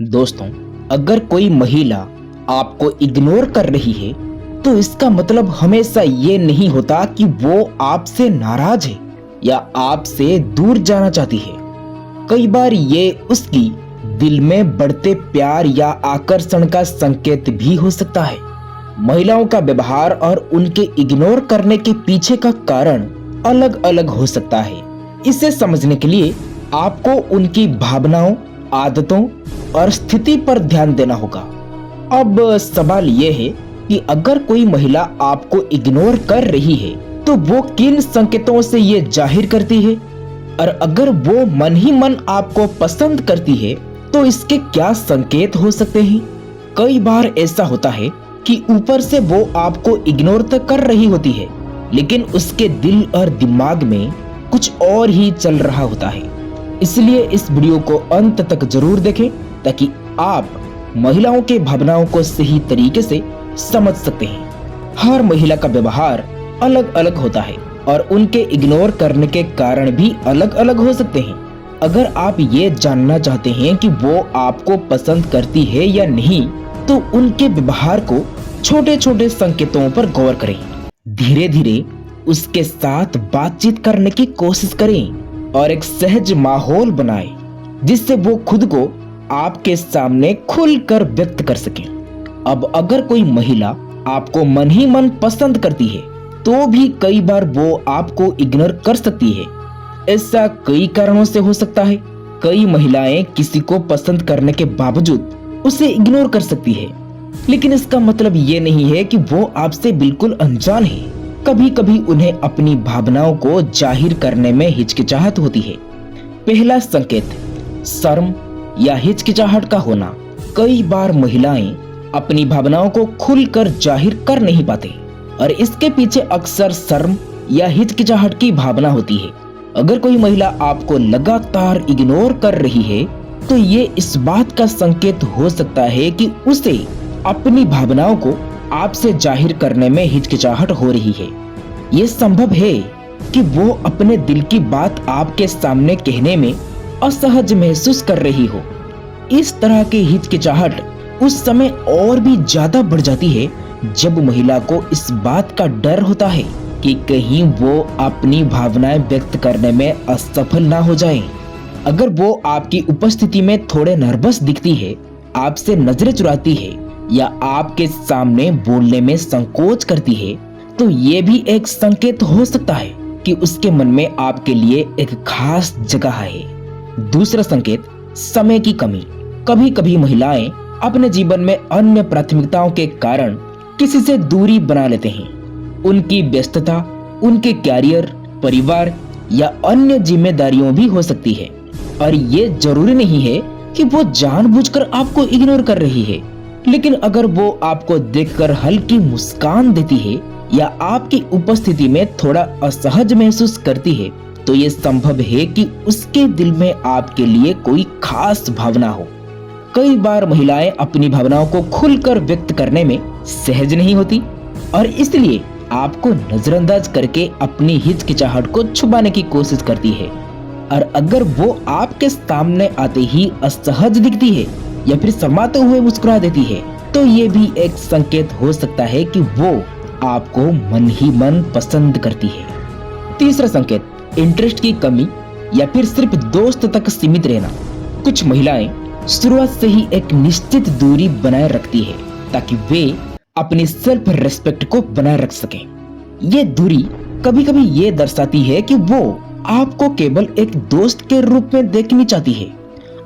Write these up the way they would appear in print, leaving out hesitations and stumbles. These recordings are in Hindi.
दोस्तों, अगर कोई महिला आपको इग्नोर कर रही है तो इसका मतलब हमेशा ये नहीं होता कि वो आपसे नाराज है या आपसे दूर जाना चाहती है। कई बार ये उसकी दिल में बढ़ते प्यार या आकर्षण का संकेत भी हो सकता है। महिलाओं का व्यवहार और उनके इग्नोर करने के पीछे का कारण अलग अलग हो सकता है। इसे समझने के लिए आपको उनकी भावनाओं, आदतों और स्थिति पर ध्यान देना होगा। अब सवाल यह है कि अगर कोई महिला आपको इग्नोर कर रही है तो वो किन संकेतों से ये जाहिर करती है, और अगर वो मन ही मन आपको पसंद करती है तो इसके क्या संकेत हो सकते हैं। कई बार ऐसा होता है कि ऊपर से वो आपको इग्नोर तो कर रही होती है, लेकिन उसके दिल और दिमाग में कुछ और ही चल रहा होता है। इसलिए इस वीडियो को अंत तक जरूर देखें ताकि आप महिलाओं के भावनाओं को सही तरीके से समझ सकते हैं। हर महिला का व्यवहार अलग अलग होता है और उनके इग्नोर करने के कारण भी अलग अलग हो सकते हैं। अगर आप ये जानना चाहते हैं कि वो आपको पसंद करती है या नहीं, तो उनके व्यवहार को छोटे छोटे संकेतों पर गौर करें। धीरे धीरे उसके साथ बातचीत करने की कोशिश करें और एक सहज माहौल बनाएं, जिससे वो खुद को आपके सामने खुलकर व्यक्त कर सके। अब अगर कोई महिला आपको मन ही मन पसंद करती है तो भी कई बार वो आपको इग्नोर कर सकती है। ऐसा कई कारणों से हो सकता है। कई महिलाएं किसी को पसंद करने के बावजूद उसे इग्नोर कर सकती है, लेकिन इसका मतलब ये नहीं है कि वो आपसे बिल्कुल अनजान है। कभी कभी उन्हें अपनी भावनाओं को जाहिर करने में हिचकिचाहट होती है। पहला संकेत, शर्म या हिचकिचाहट का होना। कई बार महिलाएं अपनी भावनाओं को खुलकर जाहिर कर नहीं पाते और इसके पीछे अक्सर शर्म या हिचकिचाहट की भावना होती है। अगर कोई महिला आपको लगातार इग्नोर कर रही है तो ये इस बात का संकेत हो सकता है कि उसे अपनी भावनाओं को आपसे जाहिर करने में हिचकिचाहट हो रही है। ये संभव है कि वो अपने दिल की बात आपके सामने कहने में असहज महसूस कर रही हो। इस तरह की हिचकिचाहट उस समय और भी ज्यादा बढ़ जाती है जब महिला को इस बात का डर होता है कि कहीं वो अपनी भावनाएं व्यक्त करने में असफल ना हो जाए। अगर वो आपकी उपस्थिति में थोड़े नर्वस दिखती है, आपसे नजरें चुराती है या आपके सामने बोलने में संकोच करती है, तो ये भी एक संकेत हो सकता है कि उसके मन में आपके लिए एक खास जगह है। दूसरा संकेत, समय की कमी। कभी कभी महिलाएं अपने जीवन में अन्य प्राथमिकताओं के कारण किसी से दूरी बना लेते हैं। उनकी व्यस्तता, उनके कैरियर, परिवार या अन्य जिम्मेदारियों भी हो सकती है, और ये जरूरी नहीं है कि वो जानबूझकर आपको इग्नोर कर रही है। लेकिन अगर वो आपको देखकर हल्की मुस्कान देती है या आपकी उपस्थिति में थोड़ा असहज महसूस करती है, तो ये संभव है कि उसके दिल में आपके लिए कोई खास भावना हो। कई बार महिलाएं अपनी भावनाओं को खुलकर व्यक्त करने में सहज नहीं होती और इसलिए आपको नजरअंदाज करके अपनी हिचकिचाहट को छुपाने की कोशिश करती है। और अगर वो आपके सामने आते ही असहज दिखती है या फिर शर्माते हुए मुस्कुरा देती है, तो ये भी एक संकेत हो सकता है कि वो आपको मन ही मन पसंद करती है। तीसरा संकेत, इंटरेस्ट की कमी या फिर सिर्फ दोस्त तक सीमित रहना। कुछ महिलाएं शुरुआत से ही एक निश्चित दूरी बनाए रखती है ताकि वे अपनी सेल्फ रेस्पेक्ट को बनाए रख सकें। ये दूरी कभी कभी ये दर्शाती है कि वो आपको केवल एक दोस्त के रूप में देखनी चाहती है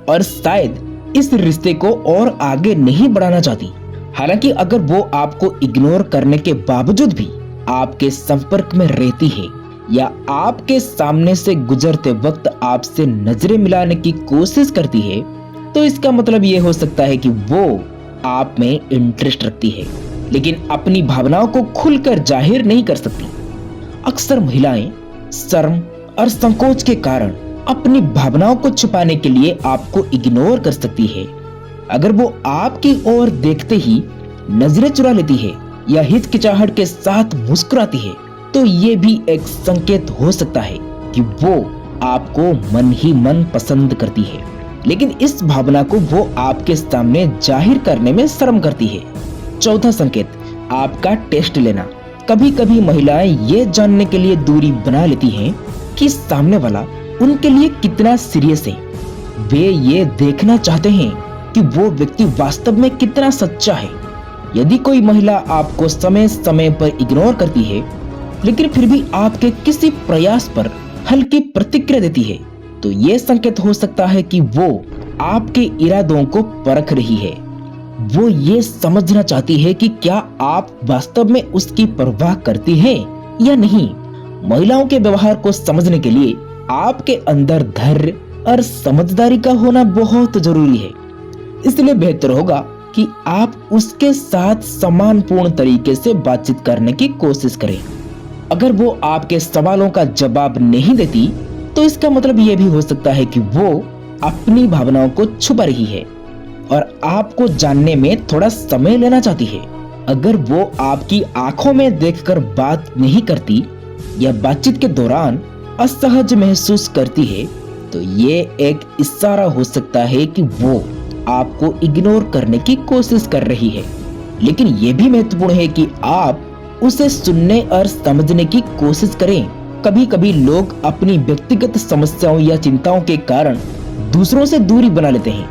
और शायद इस रिश्ते को और आगे नहीं बढ़ाना चाहती। हालांकि अगर वो आपको इग्नोर करने के बावजूद भी आपके संपर्क में रहती है या आपके सामने से गुजरते वक्त आपसे नजरें मिलाने की कोशिश करती है, तो इसका मतलब ये हो सकता है कि वो आप में इंटरेस्ट रखती है, लेकिन अपनी भावनाओं को खुलकर जाहिर नहीं कर सकती। अक्सर महिलाएं शर्म और संकोच के कारण अपनी भावनाओं को छुपाने के लिए आपको इग्नोर कर सकती है। अगर वो आपकी ओर देखते ही नजरें चुरा लेती है या हिचकिचाहट के साथ मुस्कुराती है, तो ये भी एक संकेत हो सकता है कि वो आपको मन ही मन पसंद करती है। लेकिन इस भावना को वो आपके सामने जाहिर करने में शर्म करती है। चौथा संकेत, आपका टेस्ट लेना। कभी कभी महिलाएं ये जानने के लिए दूरी बना लेती हैं कि सामने वाला उनके लिए कितना सीरियस है। वे ये देखना चाहते हैं कि वो व्यक्ति वास्तव में कितना सच्चा है। यदि कोई महिला आपको समय समय पर इग्नोर करती है, लेकिन फिर भी आपके किसी प्रयास पर हल्की प्रतिक्रिया देती है, तो ये संकेत हो सकता है कि वो आपके इरादों को परख रही है। वो ये समझना चाहती है कि क्या आप वास्तव में उसकी परवाह करती हैं या नहीं। महिलाओं के व्यवहार को समझने के लिए आपके अंदर धैर्य और समझदारी का होना बहुत जरूरी है। इसलिए बेहतर होगा कि आप उसके साथ सम्मानपूर्ण तरीके से बातचीत करने की कोशिश करें। अगर वो आपके सवालों का जवाब नहीं देती, तो इसका मतलब ये भी हो सकता है कि वो अपनी भावनाओं को छुपा रही है और आपको जानने में थोड़ा समय लेना चाहती है। अगर वो आपकी आंखों में देखकर बात नहीं करती या बातचीत के दौरान असहज महसूस करती है, तो ये एक इशारा हो सकता है कि वो आपको इग्नोर करने की कोशिश कर रही है। लेकिन ये भी महत्वपूर्ण है कि आप उसे सुनने और समझने की कोशिश करें। कभी कभी लोग अपनी व्यक्तिगत समस्याओं या चिंताओं के कारण दूसरों से दूरी बना लेते हैं।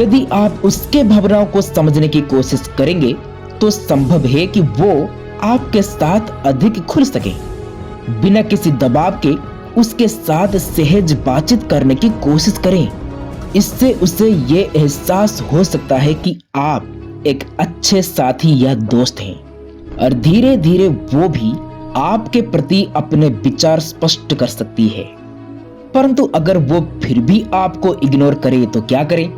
यदि आप उसके भावनाओं को समझने की कोशिश करेंगे, तो संभव है कि वो आपके साथ अधिक खुल सके। बिना किसी दबाव के उसके साथ सहज बातचीत करने की कोशिश करें। इससे उसे ये एहसास हो सकता है कि आप एक अच्छे साथी या दोस्त हैं, और धीरे धीरे वो भी आपके प्रति अपने विचार स्पष्ट कर सकती है। परंतु अगर वो फिर भी आपको इग्नोर करे तो क्या करें?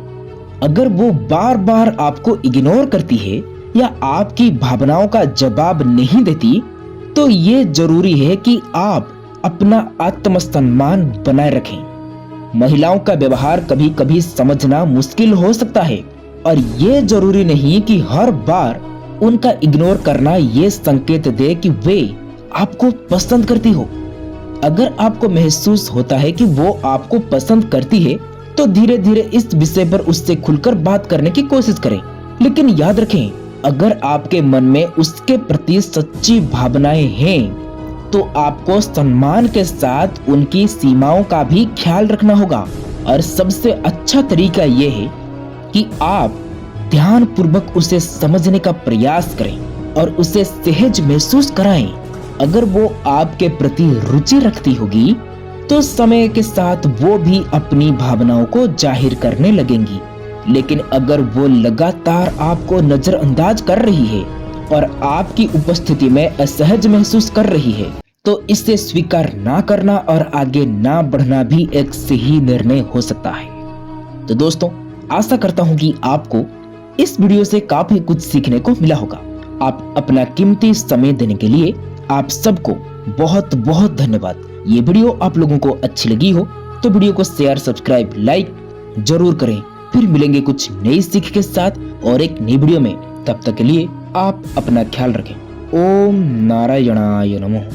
अगर वो बार बार आपको इग्नोर करती है या आपकी भावनाओं का जवाब नहीं देती, तो ये जरूरी है कि आप अपना आत्मसम्मान बनाए रखें। महिलाओं का व्यवहार कभी कभी समझना मुश्किल हो सकता है, और ये जरूरी नहीं कि हर बार उनका इग्नोर करना ये संकेत दे कि वे आपको पसंद करती हो। अगर आपको महसूस होता है कि वो आपको पसंद करती है, तो धीरे धीरे इस विषय पर उससे खुलकर बात करने की कोशिश करें। लेकिन याद रखें, अगर आपके मन में उसके प्रति सच्ची भावनाएं हैं, तो आपको सम्मान के साथ उनकी सीमाओं का भी ख्याल रखना होगा। और सबसे अच्छा तरीका यह है कि आप ध्यान पूर्वक उसे समझने का प्रयास करें और उसे सहज महसूस कराएं। अगर वो आपके प्रति रुचि रखती होगी, तो समय के साथ वो भी अपनी भावनाओं को जाहिर करने लगेंगी। लेकिन अगर वो लगातार आपको नजरअंदाज कर रही है और आपकी उपस्थिति में असहज महसूस कर रही है, तो इसे स्वीकार ना करना और आगे ना बढ़ना भी एक सही निर्णय हो सकता है। तो दोस्तों, आशा करता हूँ कि आपको इस वीडियो से काफी कुछ सीखने को मिला होगा। आप अपना कीमती समय देने के लिए आप सबको बहुत बहुत धन्यवाद। ये वीडियो आप लोगों को अच्छी लगी हो तो वीडियो को शेयर, सब्सक्राइब, लाइक जरूर करें। फिर मिलेंगे कुछ नई सीख के साथ और एक नई वीडियो में। तब तक के लिए आप अपना ख्याल रखें। ओम नारायणाय नमः।